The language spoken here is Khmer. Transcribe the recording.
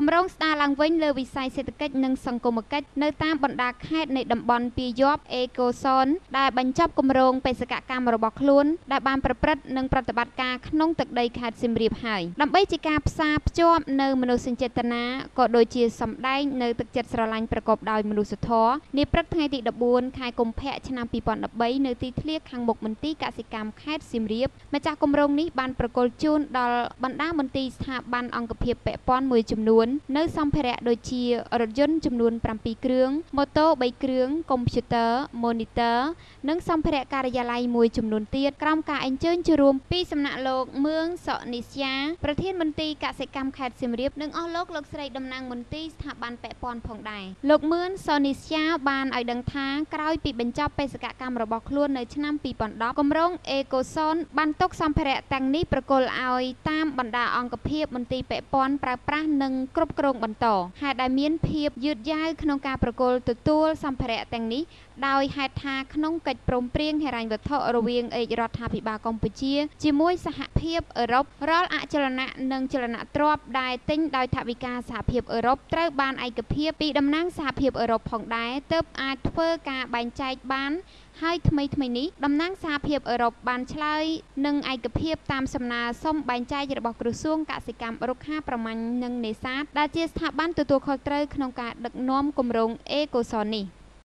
គម្រោងស្ដារឡើងវិញលើវិស័យសេដ្ឋកិច្ចនិងសង្គមគិច្ចនៅតាមបណ្ដាខេត្តនៃតំបន់ពាយ័ព្យអេកូសនដែលបញ្ចប់គម្រោងបេសកកម្មរបស់ខ្លួនដែលបានប្រព្រឹត្តនិងប្រតិបត្តិការក្នុងទឹកដីខេត្តសៀមរាបហើយដើម្បីជាការផ្សារភ្ជាប់នៅមនោសញ្ចេតនាក៏ដូចជាសម្ដែងនៅទឹកចិត្តស្រឡាញ់ប្រកបដោយមនុស្សធម៌នាព្រឹកថ្ងៃទី14ខែកុម្ភៈឆ្នាំ2013នៅទីធ្លាខាងមុខមន្ទីរកសិកម្មខេត្តសៀមរាបម្ចាស់គម្រោងនេះបានប្រគល់ជូនដល់បណ្ដាមន្ទីរស្ថាប័នអង្គភាពពាក់ព័ន្ធមួយចំនួននៅសម្ភារៈដូចជារថយន្តចំនួន7គ្រឿងម៉ូតូ3គ្រឿងកុំព្យូទ័រ monitor និងសម្ភារៈការិយាល័យមួយចំនួនទៀតក្រោមការអញ្ជើញចូលរួមពីសំណាក់លោកមឿងសុនិស្យាប្រធានមន្ទីរកសិកម្មខេត្តសៀមរាបនិងអស់លោកស្រីតំណាងមន្ទីរស្ថាប័នពាក់ព័ន្ធផងដែរលោកមឿងសុនិស្យាបានឲ្យដឹងថាក្រោយពីបញ្ចប់បេសកកម្មរបស់ខ្លួននៅឆ្នាំ2010គម្រោងអេកូសនបានទុកសម្ភារៈទាំងនេះប្រគល់ឲ្យតាមបណ្ដាអង្គភាពមន្ទីរពាក់ព័ន្ធប្រើប្រាស់និងគ្រប់គ្រងបន្តហេតុដែលមានភាពយឺតយ៉ាវក្នុងការប្រគល់ទទួលសម្ភារៈទាំងនេះដោយហេតុថាក្នុងកិច្ចព្រមព្រៀងហិរញ្ញវត្ថុរវាងឯករដ្ឋាភិបាលកម្ពុជាជាមួយសហភាពអឺរ៉ុបរាល់អចលនៈនិងចលនាទ្រព្យដែលទិញដោយថវិកាសហភាពអឺរ៉ុបត្រូវបានឯកភាពពីតំណាងសហភាពអឺរ៉ុបផងដែរទើបអាចធ្វើការបែងចែកបានហើយថ្មីនេះតំណាងសហភាពអឺរ៉ុបបានឆ្លើយនឹងឯកភាពតាមសំណើសុំបែងចែករបស់ក្រសួងកសិកម្មរុក្ខាប្រមាញ់និងនេសាទដែលជាស្ថាប័នទទួលខុសត្រូវក្នុងការដឹកនាំគម្រោងអេកូសននេះ